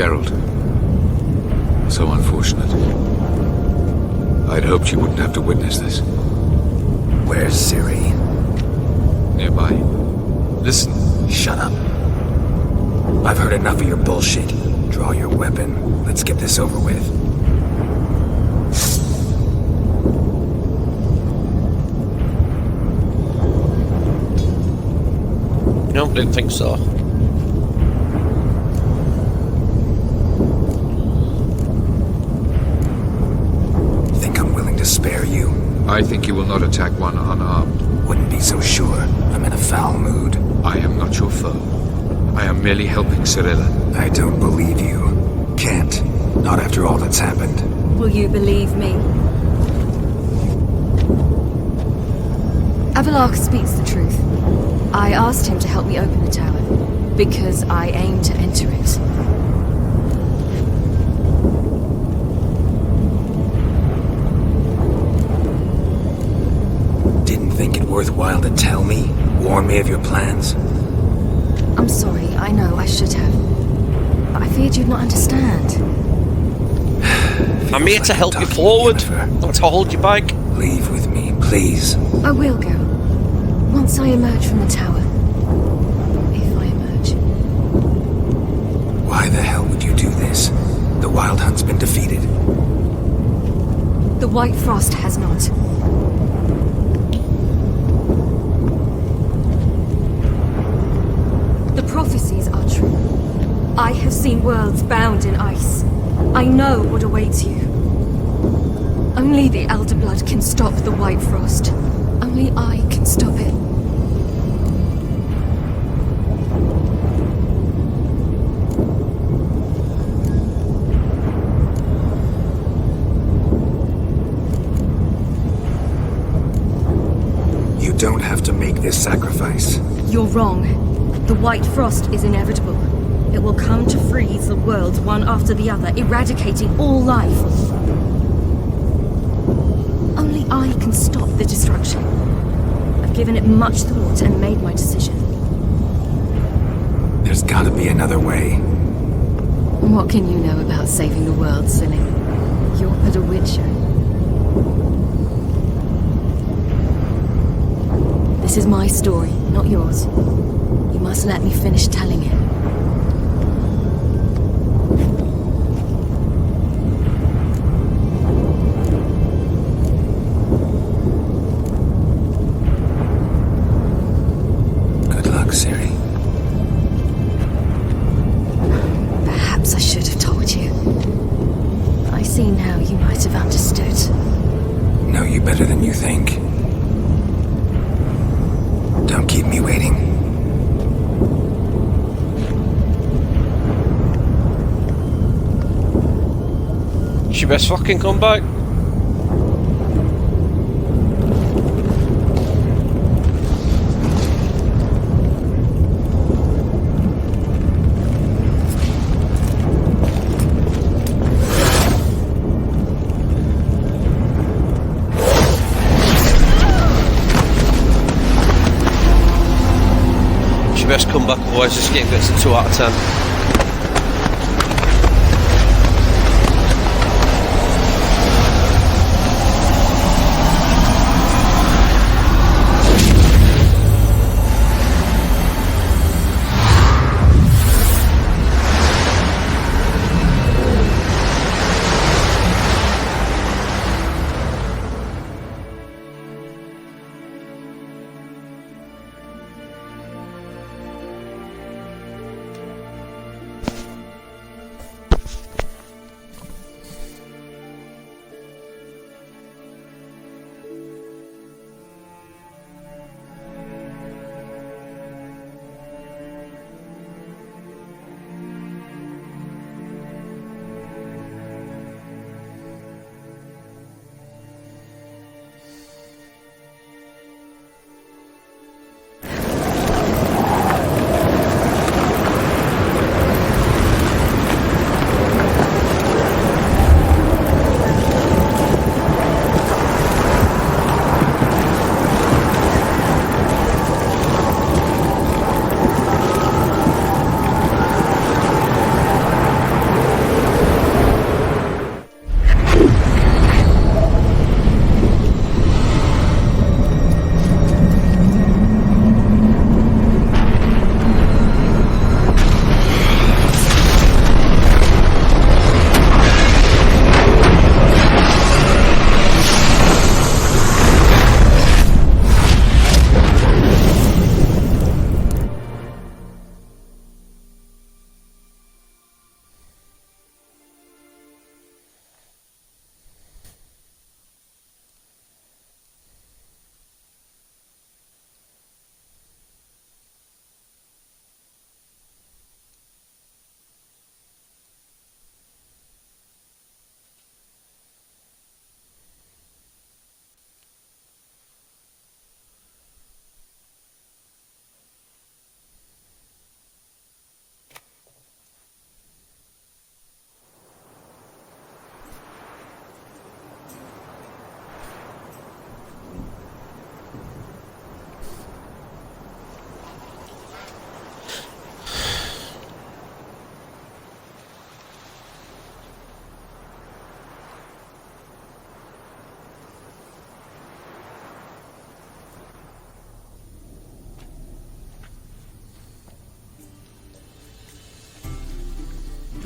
Geralt. So unfortunate. I'd hoped you wouldn't have to witness this. Where's Ciri? Nearby. Listen. Shut up. I've heard enough of your bullshit. Draw your weapon. Let's get this over with. No, didn't think so. Think I'm willing to spare you? I think you will not attack one unarmed. Wouldn't be so sure. I'm in a foul mood. I am not your foe. I am merely helping Cirilla. I don't believe you. Can't. Not after all that's happened. Will you believe me? Avallac'h speaks the truth. I asked him to help me open the tower, because I aim to enter it. Didn't think it worthwhile to tell me? Warn me of your plans? I'm sorry, I know, I should have. But I feared you'd not understand. I'm here to help you forward, not to hold you back. Leave with me, please. I will go. Once I emerge from the tower. If I emerge. Why the hell would you do this? The Wild Hunt's been defeated. The White Frost has not. The prophecies are true. I have seen worlds bound in ice. I know what awaits you. Only the Elder Blood can stop the White Frost. Only I can stop it. You don't have to make this sacrifice. You're wrong. The White Frost is inevitable. It will come to freeze the worlds one after the other, eradicating all life. Only I can stop the destruction. I've given it much thought and made my decision. There's gotta be another way. What can you know about saving the world, silly? You're but a witcher. This is my story, not yours. You must let me finish telling it. Good luck, Ciri. Perhaps I should have told you. I see now you might have understood. Know you better than you think. Don't keep me waiting. She best fucking come back. She best come back, otherwise this game gets a 2 out of 10.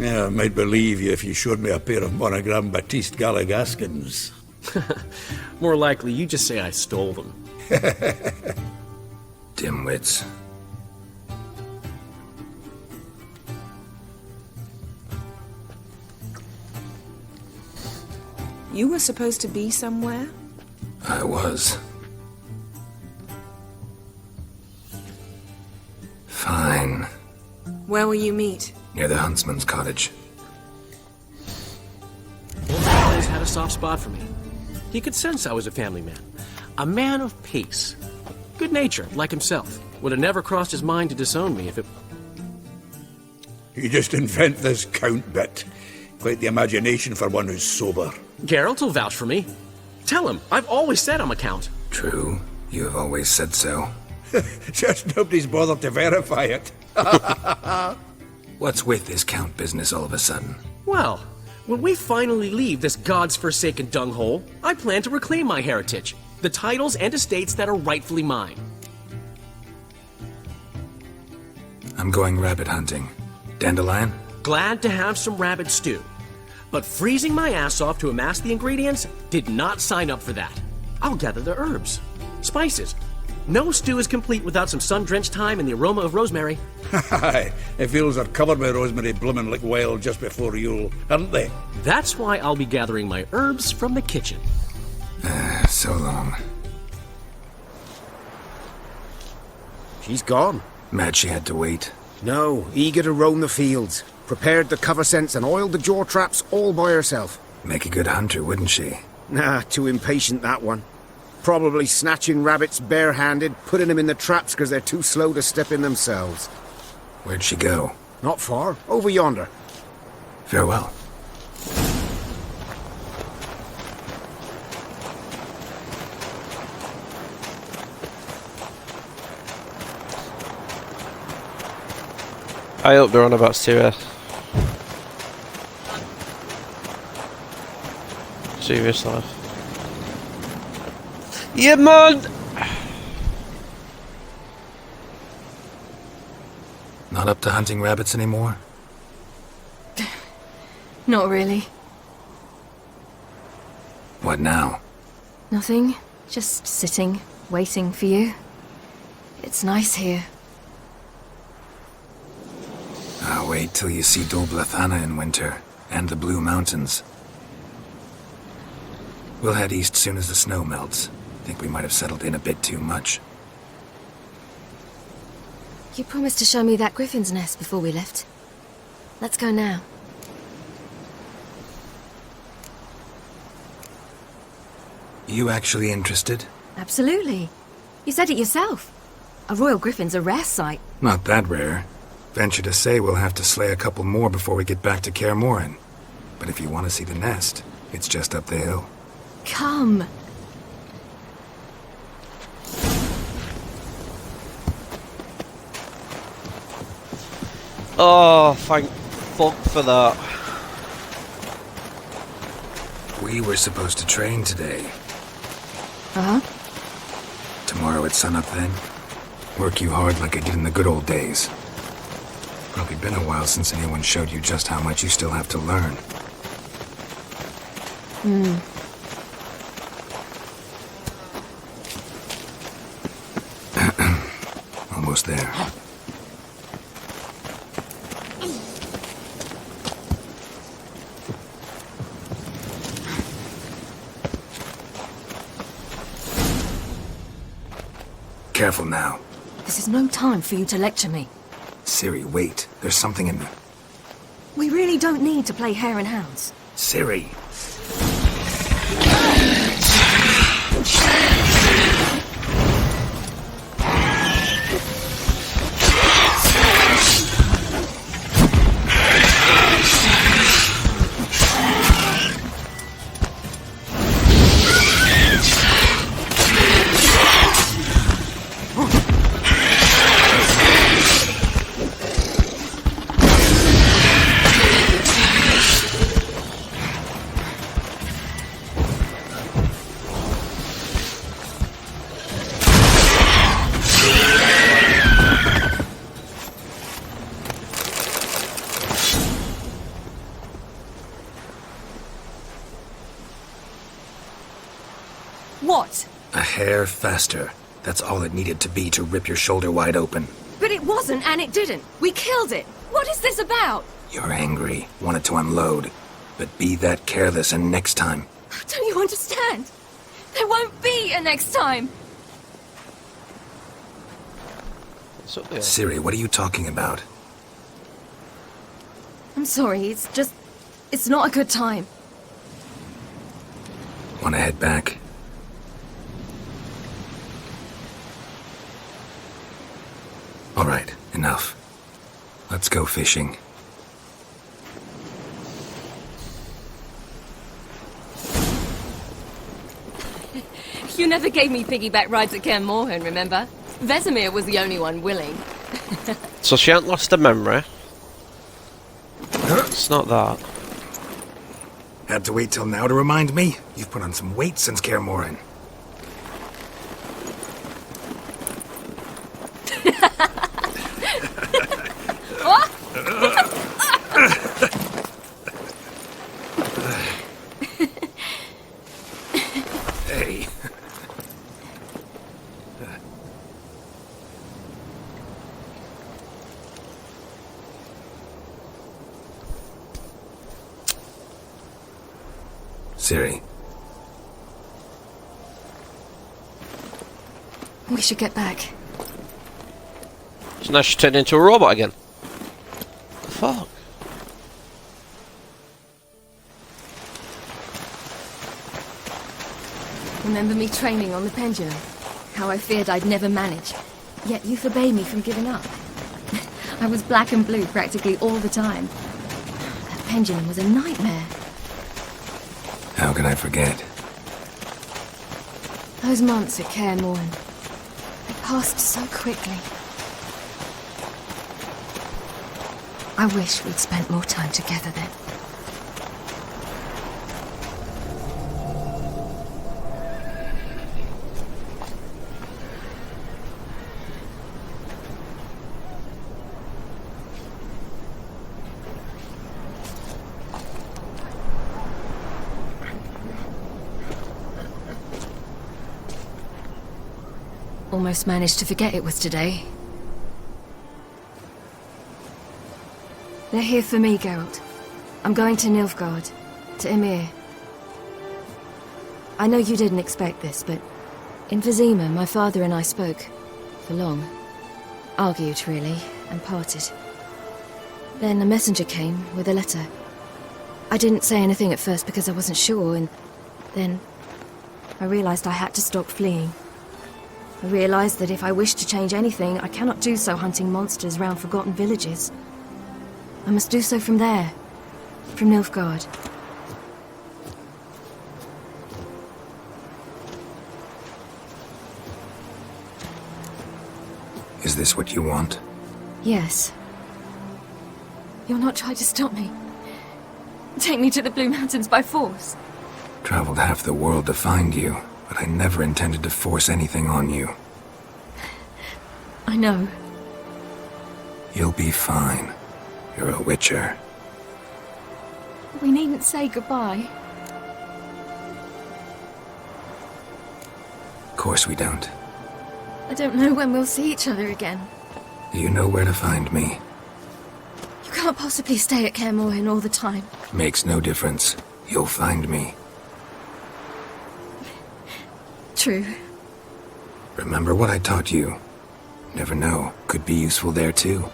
Yeah, I might believe you if you showed me a pair of Monogram Batiste Galligaskins. More likely, you just say I stole them. Dimwits. You were supposed to be somewhere? I was. Fine. Where will you meet? Near the huntsman's cottage. Wolf always had a soft spot for me. He could sense I was a family man. A man of peace. Good-natured, like himself. Would have never crossed his mind to disown me if it... You just invent this count bit. Quite the imagination for one who's sober. Geralt will vouch for me. Tell him, I've always said I'm a count. True. You have always said so. Just nobody's bothered to verify it. What's with this count business all of a sudden? Well, when we finally leave this god's forsaken dunghole, I plan to reclaim my heritage. The titles and estates that are rightfully mine. I'm going rabbit hunting. Dandelion? Glad to have some rabbit stew. But freezing my ass off to amass the ingredients did not sign up for that. I'll gather the herbs, spices. No stew is complete without some sun-drenched thyme and the aroma of rosemary. Aye, the fields are covered with rosemary blooming like wild just before Yule, aren't they? That's why I'll be gathering my herbs from the kitchen. So long. She's gone. Mad she had to wait. No, eager to roam the fields. Prepared the cover scents and oiled the jaw traps all by herself. Make a good hunter, wouldn't she? Nah, too impatient, that one. Probably snatching rabbits barehanded, putting them in the traps because they're too slow to step in themselves. Where'd she go? Not far, over yonder. Farewell. I hope they're on about Sirith. Serious life. Yeah, man! Not up to hunting rabbits anymore? Not really. What now? Nothing. Just sitting, waiting for you. It's nice here. I'll wait till you see Dol Blathanna in winter, and the Blue Mountains. We'll head east soon as the snow melts. Think we might have settled in a bit too much. You promised to show me that griffin's nest before we left. Let's go now. You actually interested? Absolutely. You said it yourself. A royal griffin's a rare sight. Not that rare. Venture to say we'll have to slay a couple more before we get back to Kaer Morhen. But if you want to see the nest, it's just up the hill. Come. Oh, thank fuck for that. We were supposed to train today. Uh-huh. Tomorrow at sunup then? Work you hard like I did in the good old days. Probably been a while since anyone showed you just how much you still have to learn. Almost there. Careful now. This is no time for you to lecture me. Ciri, wait. There's something in the... We really don't need to play hare and hounds. Ciri! What? A hair faster. That's all it needed to be to rip your shoulder wide open. But it wasn't, and it didn't. We killed it. What is this about? You're angry, wanted to unload. But be that careless and next time. Don't you understand? There won't be a next time. What's up there? Siri, what are you talking about? I'm sorry, it's not a good time. Wanna head back? Alright, enough. Let's go fishing. You never gave me piggyback rides at Kaer Morhen, remember? Vesemir was the only one willing. So she hasn't lost her memory. It's not that. Had to wait till now to remind me? You've put on some weight since Kaer Morhen. Hey. Siri, We should get back. So now she's turned into a robot again. Fuck. Remember me training on the pendulum? How I feared I'd never manage. Yet you forbade me from giving up. I was black and blue practically all the time. That pendulum was a nightmare. how can I forget? Those months at Kaer Morhen, they passed so quickly. I wish we'd spent more time together then. Almost managed to forget it was today. They're here for me, Geralt. I'm going to Nilfgaard, to Emir. I know you didn't expect this, but in Vizima, my father and I spoke. For long. Argued, really, and parted. Then a messenger came with a letter. I didn't say anything at first because I wasn't sure, and then I realized I had to stop fleeing. I realized that if I wish to change anything, I cannot do so hunting monsters round forgotten villages. I must do so from there, from Nilfgaard. Is this what you want? Yes. You'll not try to stop me. Take me to the Blue Mountains by force. Traveled half the world to find you, but I never intended to force anything on you. I know. You'll be fine. You're a witcher. We needn't say goodbye. Of course we don't. I don't know when we'll see each other again. You know where to find me. You can't possibly stay at Kaer Morhen all the time. Makes no difference. You'll find me. True. Remember what I taught you. Never know. Could be useful there too.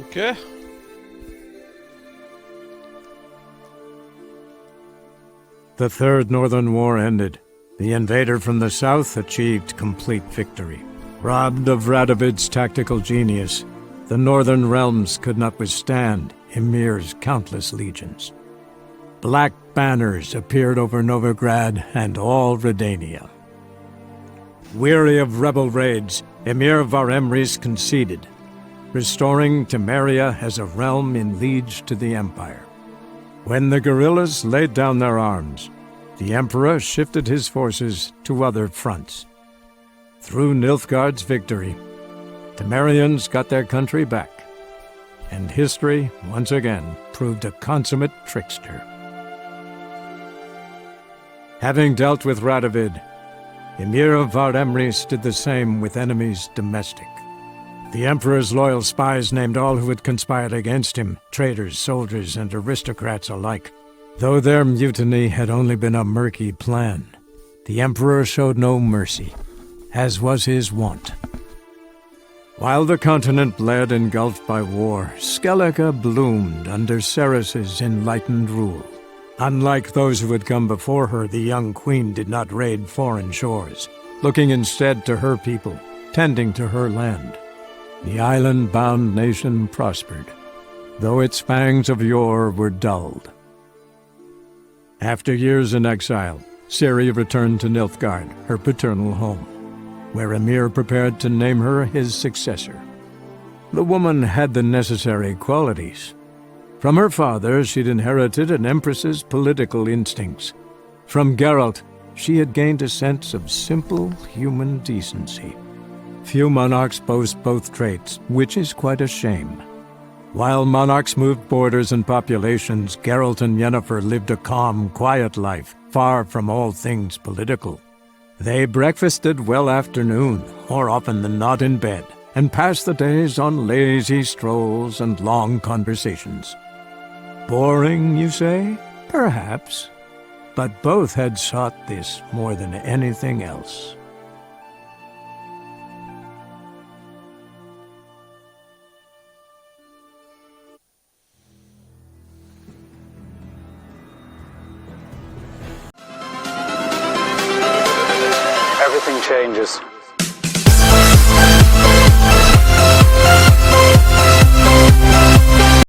Okay. The Third Northern War ended. The invader from the south achieved complete victory. Robbed of Radovid's tactical genius, the northern realms could not withstand Emir's countless legions. Black banners appeared over Novigrad and all Redania. Weary of rebel raids, Emir Varemris conceded, restoring Temeria as a realm in liege to the Empire. When the guerrillas laid down their arms, the Emperor shifted his forces to other fronts. Through Nilfgaard's victory, Temerians got their country back, and history once again proved a consummate trickster. Having dealt with Radovid, Emir of Varemris did the same with enemies domestic. The Emperor's loyal spies named all who had conspired against him, traitors, soldiers, and aristocrats alike. Though their mutiny had only been a murky plan, the Emperor showed no mercy, as was his wont. While the continent bled engulfed by war, Skellige bloomed under Ceres's enlightened rule. Unlike those who had come before her, the young queen did not raid foreign shores, looking instead to her people, tending to her land. The island-bound nation prospered, though its fangs of yore were dulled. After years in exile, Ciri returned to Nilfgaard, her paternal home, where Emir prepared to name her his successor. The woman had the necessary qualities. From her father, she'd inherited an empress's political instincts. From Geralt, she had gained a sense of simple human decency. Few monarchs boast both traits, which is quite a shame. While monarchs moved borders and populations, Geralt and Yennefer lived a calm, quiet life, far from all things political. They breakfasted well after noon, more often than not in bed, and passed the days on lazy strolls and long conversations. Boring, you say? Perhaps. But both had sought this more than anything else. Everything changes.